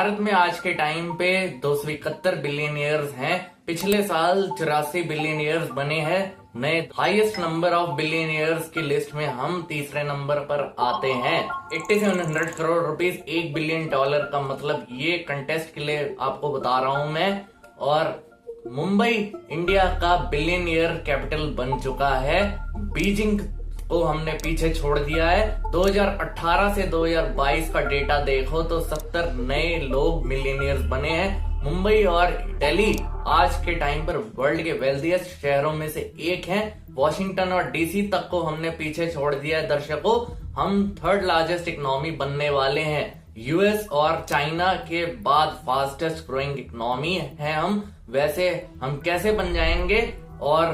भारत में आज के टाइम पे 271 बिलियनियर्स हैं। पिछले साल 84 बिलियनियर्स बने हैं। नए हाईएस्ट नंबर ऑफ बिलियनियर्स की लिस्ट में हम तीसरे नंबर पर आते हैं। 8700 करोड़ रुपीस, $1 बिलियन का मतलब ये कंटेस्ट के लिए आपको बता रहा हूं मैं। और मुंबई इंडिया का बिलियनियर कैपिटल बन चुका है। बीजिंग को हमने पीछे छोड़ दिया है। 2018 से 2022 का डेटा देखो तो 70 नए लोग मिलियनियर्स बने हैं। मुंबई और दिल्ली आज के टाइम पर वर्ल्ड के वेल्थिएस्ट शहरों में से एक हैं। वॉशिंगटन और डीसी तक को हमने पीछे छोड़ दिया है। दर्शकों, हम थर्ड लार्जेस्ट इकोनॉमी बनने वाले हैं। यूएस और चाइना के बाद फास्टेस्ट ग्रोइंग इकोनॉमी है हम। वैसे हम कैसे बन जाएंगे? और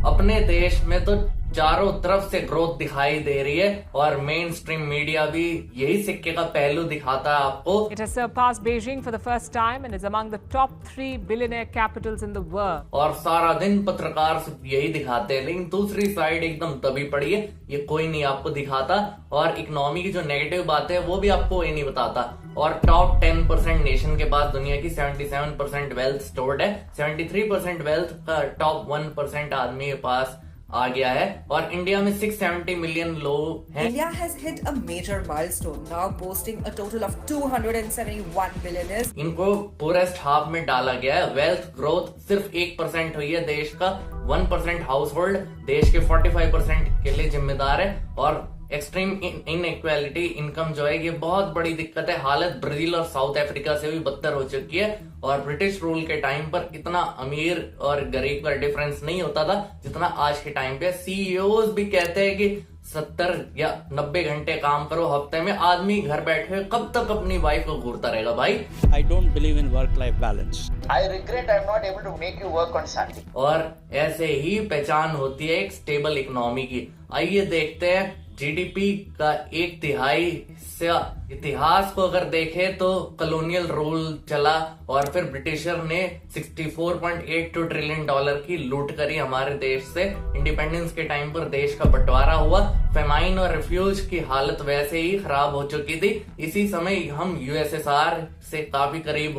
अपने देश में तो चारों तरफ से ग्रोथ दिखाई दे रही है और मेन स्ट्रीम मीडिया भी यही सिक्के का पहलू दिखाता है आपको। It has surpassed Beijing for the first time and is among the top 3 billionaire capitals in the world. और सारा दिन पत्रकार सिर्फ यही दिखाते हैं, लेकिन दूसरी साइड एकदम दबी पड़ी है। ये कोई नहीं आपको दिखाता। और इकोनॉमी की जो नेगेटिव बातें हैं वो भी आपको ये नहीं बताता। और टॉप 10% नेशन के पास दुनिया की 77% वेल्थ स्टोर्ड है। 73% वेल्थ का टॉप 1% आदमी के पास आ गया है। और इंडिया में 670 मिलियन लोग हैं। India has hit a major milestone, now boasting a total of 271 billionaires. इनको पूरेस्ट हाफ में डाला गया है। वेल्थ ग्रोथ सिर्फ 1% हुई है देश का। 1% हाउस होल्ड देश के 45% के लिए जिम्मेदार है। और एक्सट्रीम इनइक्वालिटी इनकम जो है ये बहुत बड़ी दिक्कत है। हालत ब्राजील और साउथ अफ्रीका से भी बदतर हो चुकी है। और ब्रिटिश रूल के टाइम पर इतना अमीर और गरीब का डिफरेंस नहीं होता था जितना आज के टाइम पे। सीईओज भी कहते हैं कि 70 या 90 घंटे काम करो हफ्ते में। आदमी घर बैठे हुए कब तक अपनी वाइफ को घूरता रहेगा भाई? I don't believe in work-life balance. I regret I'm not able to make you work on Sunday. और ऐसे ही पहचान होती है एक स्टेबल इकोनॉमी की। आइए देखते हैं जीडीपी का 1/3 हिस्सा। इतिहास को अगर देखें तो कॉलोनियल रूल चला और फिर ब्रिटिशर ने $64.82 ट्रिलियन की लूट करी हमारे देश से। इंडिपेंडेंस के टाइम पर देश का बंटवारा हुआ। फेमाइन और रिफ्यूज की हालत वैसे ही खराब हो चुकी थी। इसी समय हम यूएसएसआर से काफी करीब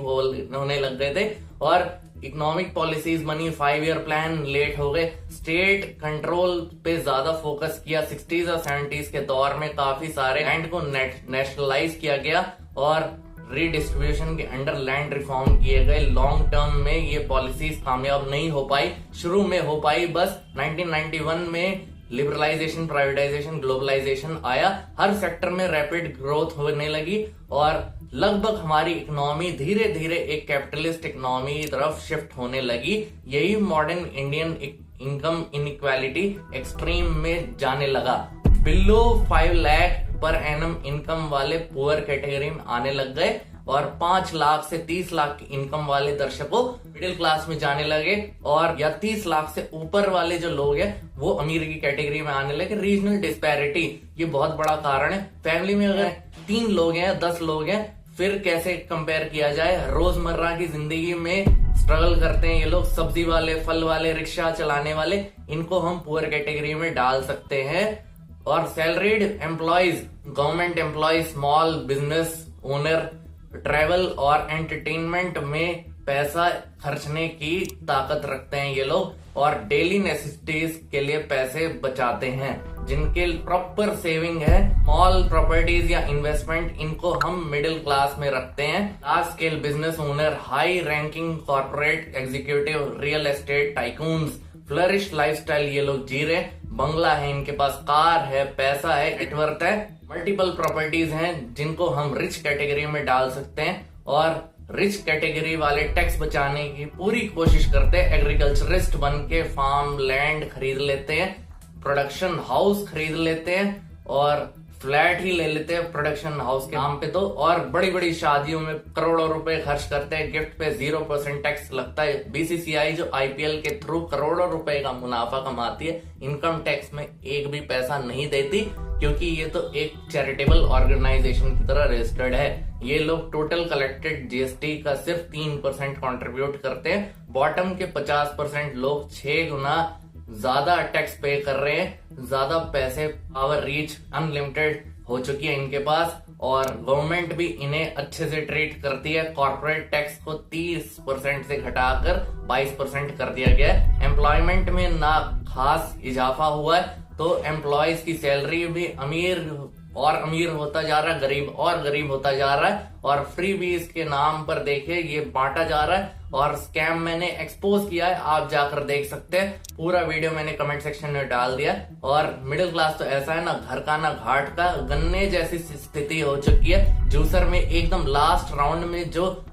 होने लग गए थे। और इकोनॉमिक पॉलिसीज बनी, 5 ईयर प्लान लेट हो गए। स्टेट कंट्रोल पे ज्यादा फोकस किया। 60s और 70s के दौर में काफी सारे लैंड को नेशनलाइज किया गया और रीडिस्ट्रीब्यूशन के अंडर लैंड रिफॉर्म किए गए। लॉन्ग टर्म में ये पॉलिसीज कामयाब नहीं हो पाई। शुरू में हो पाई बस। 1991 में लिबरलाइजेशन, प्राइवेटाइजेशन, ग्लोबलाइजेशन आया। हर सेक्टर में रैपिड ग्रोथ होने लगी और लगभग हमारी इकोनॉमी धीरे धीरे एक कैपिटलिस्ट इकोनॉमी की तरफ शिफ्ट होने लगी। यही modern Indian income inequality extreme में जाने लगा। Below 5 lakh per annum income वाले पुअर कैटेगरी में आने लग गए और 5 लाख से 30 लाख की इनकम वाले दर्शकों मिडिल क्लास में जाने लगे। और या 30 लाख से ऊपर वाले जो लोग हैं वो अमीर की कैटेगरी में आने लगे। रीजनल डिस्पैरिटी ये बहुत बड़ा कारण है। फैमिली में अगर 3 लोग हैं, 10 लोग हैं, फिर कैसे कंपेयर किया जाए? रोजमर्रा की जिंदगी में स्ट्रगल करते हैं ये लोग। सब्जी वाले, फल वाले, रिक्शा चलाने वाले, इनको हम पुअर कैटेगरी में डाल सकते हैं। और salaried employees, government employees, small business owner, travel और एंटरटेनमेंट में पैसा खर्चने की ताकत रखते हैं ये लोग और डेली नेसेसिटीज के लिए पैसे बचाते हैं। जिनके प्रॉपर सेविंग है, स्मॉल प्रॉपर्टीज या इन्वेस्टमेंट, इनको हम मिडिल क्लास में रखते हैं। Large scale business owner, high ranking corporate executive, real estate tycoons, flourish lifestyle ये लोग जी रहे। बंगला है इनके पास, कार है, पैसा है, नेटवर्थ है, मल्टीपल प्रॉपर्टीज हैं जिनको हम रिच कैटेगरी में डाल सकते हैं। और रिच कैटेगरी वाले टैक्स बचाने की पूरी कोशिश करते हैं। एग्रीकल्चरिस्ट बन के फार्म लैंड खरीद लेते हैं, प्रोडक्शन हाउस खरीद लेते हैं और फ्लैट ही ले लेते हैं प्रोडक्शन हाउस के नाम पे तो। और बड़ी बड़ी शादियों में करोड़ों रुपए खर्च करते हैं। गिफ्ट पे 0% टैक्स लगता है। बीसीसीआई जो आईपीएल के थ्रू करोड़ों रुपए का मुनाफा कमाती है, इनकम टैक्स में एक भी पैसा नहीं देती क्योंकि ये तो एक चैरिटेबल ऑर्गेनाइजेशन की तरह रजिस्टर्ड है। ये लोग टोटल कलेक्टेड जीएसटी का सिर्फ 3% कंट्रीब्यूट करते हैं। बॉटम के 50% लोग 6 गुना ज्यादा टैक्स पे कर रहे हैं। ज्यादा पैसे, पावर, रीच, अनलिमिटेड हो चुकी है इनके पास, और गवर्नमेंट भी इन्हें अच्छे से ट्रीट करती है। कॉर्पोरेट टैक्स को 30% से घटाकर 22% कर दिया गया है। एम्प्लॉयमेंट में ना खास इजाफा हुआ है, तो एम्प्लॉयज की सैलरी भी अमीर और अमीर होता जा रहा है, गरीब और गरीब होता जा रहा है, और फ्री बीज के नाम पर देखिए ये बांटा जा रहा है। और स्कैम मैंने एक्सपोज किया है, आप जाकर देख सकते हैं, पूरा वीडियो मैंने कमेंट सेक्शन में डाल दिया। और मिडिल क्लास तो ऐसा है ना घर का ना घाट का, गन्ने जैसी स्थिति हो चुकी है। जूसर में एकदम लास्ट राउंड में जो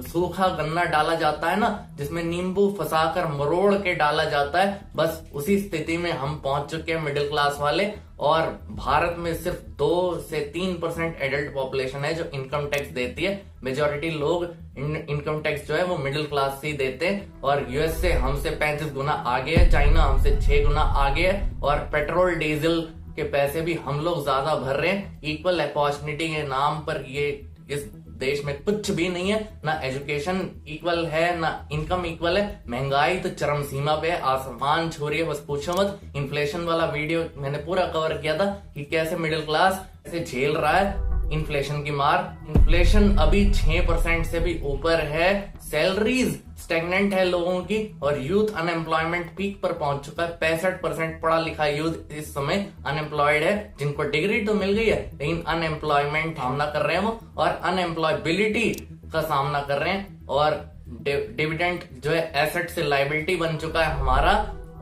सूखा गन्ना डाला जाता है ना, जिसमें नींबू फंसाकर मरोड़ के डाला जाता है, बस उसी स्थिति में हम पहुंच चुके हैं मिडिल क्लास वाले। और भारत में सिर्फ 2 से 3% एडल्ट पॉपुलेशन है जो इनकम टैक्स देती है। मेजोरिटी लोग इनकम टैक्स जो है वो मिडिल क्लास से ही देते हैं। और यूएस से हमसे 35 गुना आगे है, चाइना हमसे 6 गुना आगे है, और पेट्रोल डीजल के पैसे भी हम लोग ज्यादा भर रहे हैं। इक्वल अपॉर्चुनिटी के नाम पर ये इस देश में कुछ भी नहीं है, ना एजुकेशन इक्वल है, ना इनकम इक्वल है। महंगाई तो चरम सीमा पे है, आसमान छू रही है, बस पूछो मत। इन्फ्लेशन वाला वीडियो मैंने पूरा कवर किया था कि कैसे मिडिल क्लास ऐसे झेल रहा है इन्फ्लेशन की मार। इन्फ्लेशन अभी 6% से भी ऊपर है, सैलरीज स्टेगनेंट है लोगों की, और यूथ अनएम्प्लॉयमेंट पीक पर पहुंच चुका है। 65% पढ़ा लिखा यूथ इस समय अनएम्प्लॉयड है, जिनको डिग्री तो मिल गई है लेकिन अनएम्प्लॉयमेंट सामना कर रहे हैं वो, और अनएम्प्लॉयबिलिटी का सामना कर रहे हैं। और डिविडेंड जो है एसेट से लायबिलिटी बन चुका है हमारा।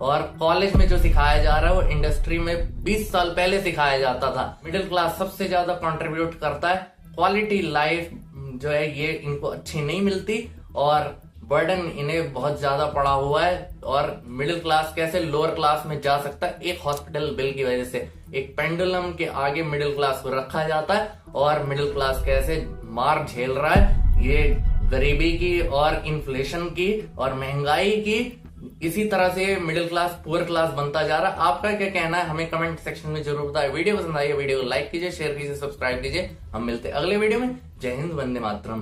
और कॉलेज में जो सिखाया जा रहा है वो इंडस्ट्री में 20 साल पहले सिखाया जाता था। मिडिल क्लास सबसे ज्यादा कंट्रीब्यूट करता है। क्वालिटी लाइफ जो है ये इनको अच्छी नहीं मिलती, और बर्डन इन्हें बहुत ज्यादा पड़ा हुआ है। और मिडिल क्लास कैसे लोअर क्लास में जा सकता है? एक हॉस्पिटल बिल की वजह से। एक पेंडुलम के आगे मिडिल क्लास को रखा जाता है, और मिडिल क्लास कैसे मार झेल रहा है ये गरीबी की और इन्फ्लेशन की और महंगाई की। इसी तरह से मिडिल क्लास पुअर क्लास बनता जा रहा है। आपका क्या कहना है हमें कमेंट सेक्शन में जरूर बताइए। वीडियो पसंद आई है वीडियो को लाइक कीजिए, शेयर कीजिए, सब्सक्राइब कीजिए। हम मिलते हैं अगले वीडियो में। जय हिंद, वंदे मातरम।